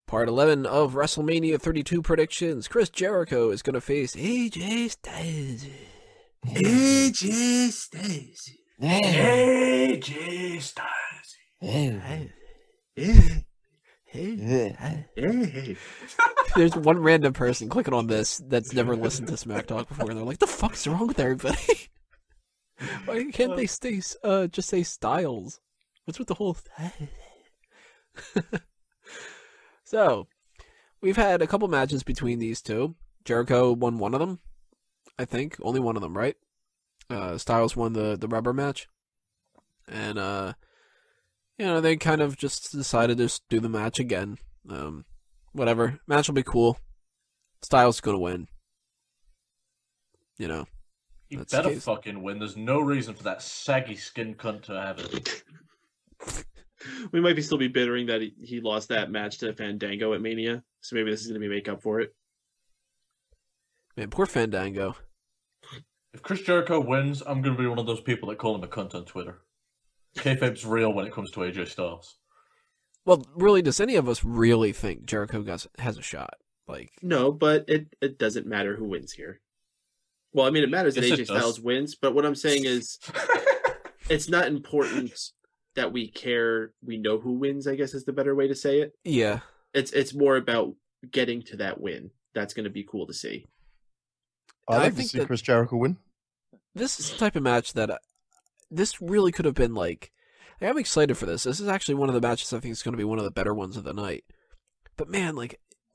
Part 11 of WrestleMania 32 predictions. Chris Jericho is going to face AJ Styles. AJ Styles. AJ Styles. There's one random person clicking on this that's never listened to Smack Talk before, and they're like, the fuck's wrong with everybody? Why can't they just say Styles? What's with the whole... So, we've had a couple matches between these two. Jericho won one of them, I think. Only one of them, right? Styles won the rubber match. And, they kind of just decided to just do the match again. Whatever. Match will be cool. Styles is going to win. He better fucking win. There's no reason for that saggy skin cunt to have it. We might still be bittering that he lost that match to Fandango at Mania, so maybe this is going to be make up for it. Man, poor Fandango. If Chris Jericho wins, I'm going to be one of those people that call him a cunt on Twitter. Kayfabe's real when it comes to AJ Styles. Well, really, does any of us really think Jericho has a shot? No, but it doesn't matter who wins here. Well, I mean, it matters that AJ Styles wins, but what I'm saying is it's not important that we care. We know who wins, I guess is the better way to say it. Yeah. It's more about getting to that win. That's going to be cool to see. I'd like to see Chris Jericho win. This is the type of match that this really could have been I'm excited for this. This is actually one of the matches I think is going to be one of the better ones of the night. But man,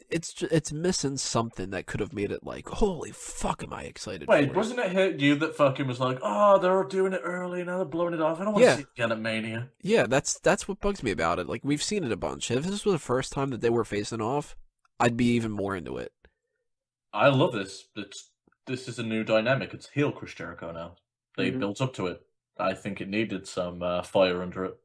it's missing something that could have made it holy fuck, am I excited for it. Wasn't it you that fucking was like, oh, they're doing it early, now they're blowing it off. I don't want to see it again at Mania. Yeah, that's what bugs me about it. We've seen it a bunch. If this was the first time that they were facing off, I'd be even more into it. I love this. This is a new dynamic. It's heel Chris Jericho now. They built up to it. I think it needed some fire under it.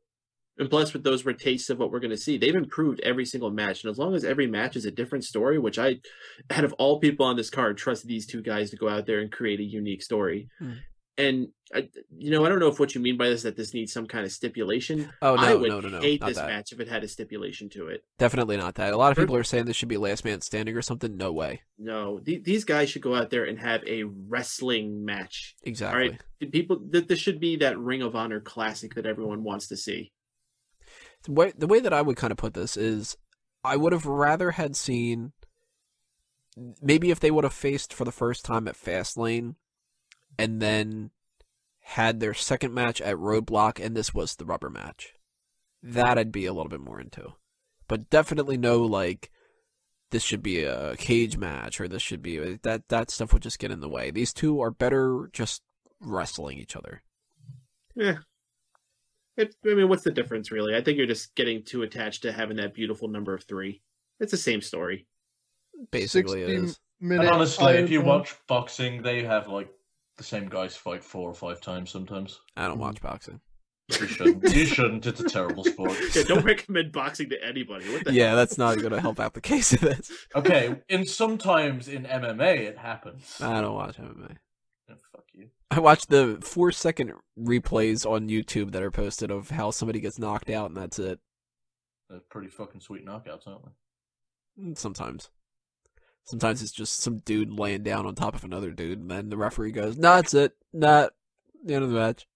And plus, with those were tastes of what we're going to see. They've improved every single match. And as long as every match is a different story, which out of all people on this card, trust these two guys to go out there and create a unique story. And, I don't know if what you mean by this, that this needs some kind of stipulation. Oh, no, I would no, hate not this that. match if it had a stipulation to it. Definitely not that. A lot of people are saying this should be last man standing or something. No way. No, these guys should go out there and have a wrestling match. Exactly. All right? This should be that Ring of Honor classic that everyone wants to see. The way that I would kind of put this is I would have rather had seen maybe if they would have faced for the first time at Fastlane and then had their second match at Roadblock and this was the rubber match. That I'd be a little bit more into. But definitely no this should be a cage match or this should be that stuff would just get in the way. These two are better just wrestling each other. Yeah. What's the difference, really? I think you're just getting too attached to having that beautiful number of 3. It's the same story. Basically it is. And honestly, if you watch boxing, they have, the same guys fight 4 or 5 times sometimes. I don't watch boxing. You shouldn't. You shouldn't. It's a terrible sport. Yeah, don't recommend boxing to anybody. What the hell? That's not going to help out the case of this. Okay, sometimes in MMA, it happens. I don't watch MMA. Oh, fuck you. I watched the 4-second replays on YouTube that are posted of how somebody gets knocked out, and that's it. They're pretty fucking sweet knockouts, aren't they? Sometimes. Sometimes it's just some dude laying down on top of another dude, and then the referee goes, "No, that's it. Not the end of the match."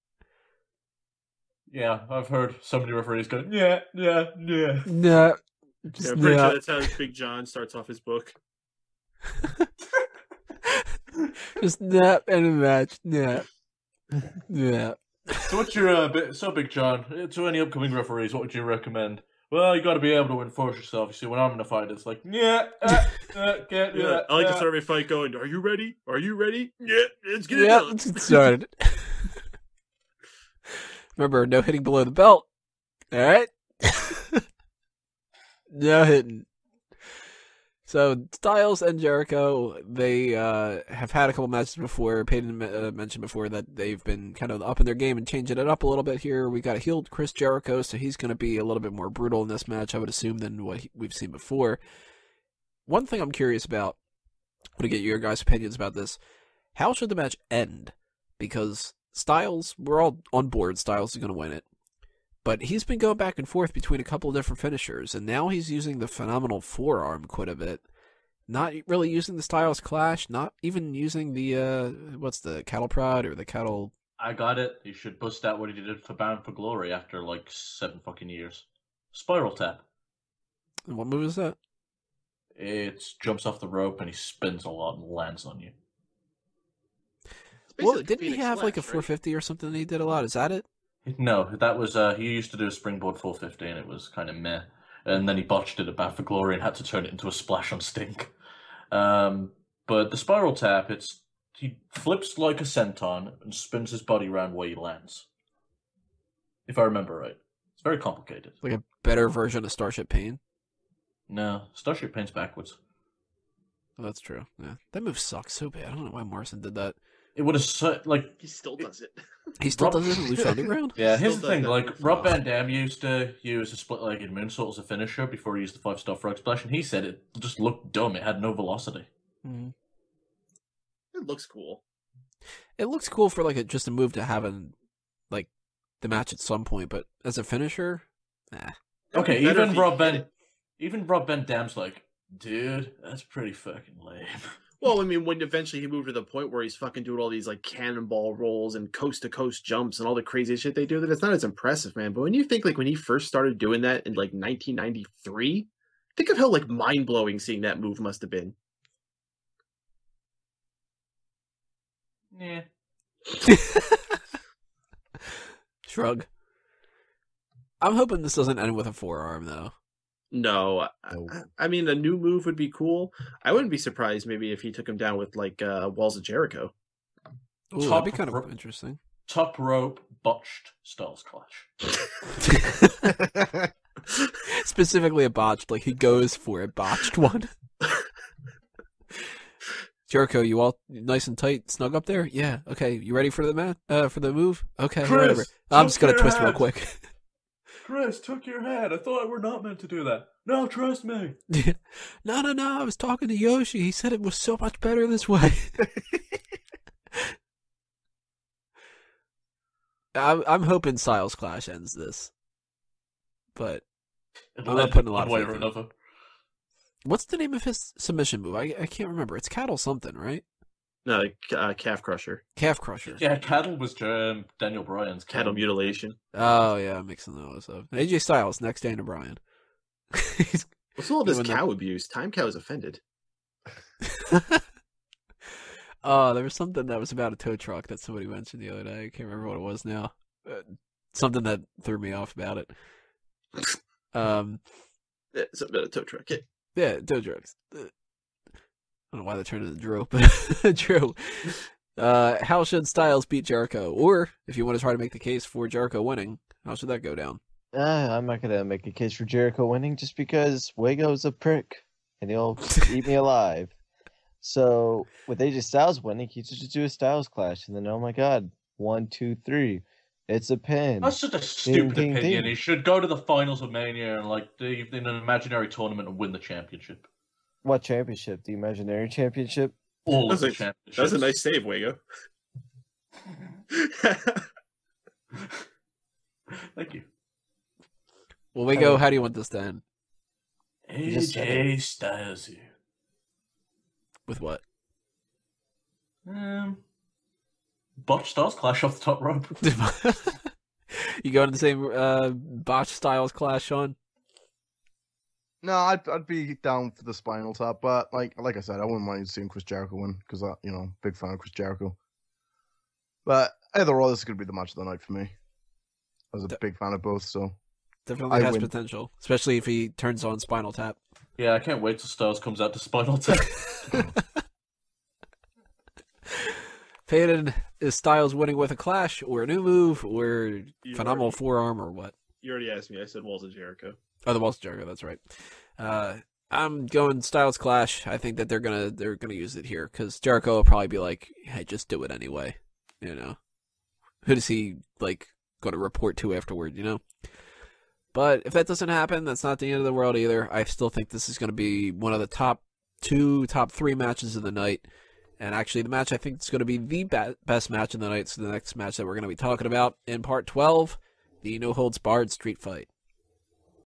Yeah, I've heard so many referees go, yeah. Nah. Yeah, I'm pretty sure that's how Big John starts off his book. Just not end of the match. Yeah. So what's your Big John? To any upcoming referees, what would you recommend? Well, you got to be able to enforce yourself. You see, when I'm in a fight, it's can't do that. I like to start every fight going, "Are you ready? Are you ready? Yeah, let's get it done." Let's get started. Remember, no hitting below the belt. All right? No hitting. So, Styles and Jericho, they have had a couple matches before. Peyton mentioned before that they've been kind of up in their game and changing it up a little bit here. We got a healed Chris Jericho, so he's going to be a little bit more brutal in this match, I would assume, than what we've seen before. One thing I'm curious about, I want to get your guys' opinions about this. How should the match end? Because Styles, we're all on board. Styles is going to win it. But he's been going back and forth between a couple of different finishers, and now he's using the phenomenal forearm quite a bit. Not really using the Styles Clash, not even using the, what's the cattle prod or the cattle... I got it. He should bust out what he did for Bound for Glory after like 7 fucking years. Spiral Tap. And what move is that? It jumps off the rope and he spins a lot and lands on you. Well, didn't he have like a 450 or something that he did a lot? Is that it? No, that was, he used to do a springboard 450 and it was kind of meh. And then he botched it at Bound for Glory and had to turn it into a splash on Sting. But the Spiral Tap, he flips like a senton and spins his body around where he lands. If I remember right. It's very complicated. Like a better version of Starship Pain? No, Starship Pain's backwards. Oh, that's true. Yeah, that move sucks so bad. I don't know why Morrison did that. It would have he still does it. He still does it in Lucha Underground? Yeah, here's the thing. Like Rob Van Dam used to use a split-legged moonsault as a finisher before he used the 5-star frog splash, and he said it just looked dumb. It had no velocity. Mm-hmm. It looks cool. It looks cool for like just a move to have in like the match at some point, but as a finisher, nah. Okay, even Rob Van Dam's like, dude, that's pretty fucking lame. Well, I mean, when eventually he moved to the point where he's fucking doing all these like cannonball rolls and coast to coast jumps and all the crazy shit they do, that it's not as impressive, man. But when you think like when he first started doing that in like 1993, think of how like mind blowing seeing that move must have been. Yeah. Shrug. I'm hoping this doesn't end with a forearm, though. No, I mean, a new move would be cool. I wouldn't be surprised maybe if he took him down with like Walls of Jericho. Ooh, that'd be kind of interesting. Top rope botched Styles Clash. Specifically a botched, like he goes for a botched one. Jericho, you all nice and tight, snug up there? Yeah. Okay, you ready for the for the move? Okay, Chris, whatever. I'm just gonna twist real quick. Chris took your head. I thought we're not meant to do that. No, trust me. No. I was talking to Yoshi. He said it was so much better this way. I'm hoping Styles Clash ends this, but I'm not putting a lot of faith in it. What's the name of his submission move? I can't remember. It's Cattle something, right? No, Calf Crusher. Calf Crusher. Yeah, Cattle was Daniel Bryan's. Cattle Mutilation. Oh, yeah, I'm mixing those up. AJ Styles, next Daniel Bryan. What's all this cow abuse? Time Cow is offended. Oh, there was something that was about a tow truck that somebody mentioned the other day. I can't remember what it was now. Something that threw me off about it. Yeah, something about a tow truck. Yeah, tow trucks. I don't know why they turned into Drew, but Drew. How should Styles beat Jericho? Or, if you want to try to make the case for Jericho winning, how should that go down? I'm not going to make a case for Jericho winning just because Wago's a prick and he'll eat me alive. So, with AJ Styles winning, he should just do a Styles Clash. And then, oh my god, 1, 2, 3. It's a pin. That's such a stupid opinion. He should go to the finals of Mania and like in an imaginary tournament and win the championship. What championship? The imaginary championship? All of the championships. That's a nice save, Wago. Thank you. Well, Wago, how do you want this to end? AJ Styles here. With what? Botch Styles Clash off the top rope. You going to the same botch Styles Clash, Sean? No, I'd be down for the Spinal Tap, but like I said, I wouldn't mind seeing Chris Jericho win because big fan of Chris Jericho. But either or, this is gonna be the match of the night for me. I was a big fan of both, so definitely has potential, especially if he turns on Spinal Tap. Yeah, I can't wait till Styles comes out to Spinal Tap. Peyton, is Styles winning with a clash or a new move or phenomenal forearm or what? You already asked me. I said Walls of Jericho. Oh, the Walls of Jericho. That's right. I'm going Styles Clash. I think that they're gonna use it here because Jericho will probably be like, "Hey, just do it anyway." You know, who does he like going to report to afterward? You know. But if that doesn't happen, that's not the end of the world either. I still think this is going to be one of the top 3 matches of the night. And actually, the match I think is going to be the best match of the night. So the next match that we're going to be talking about in Part 12 The no holds barred street fight.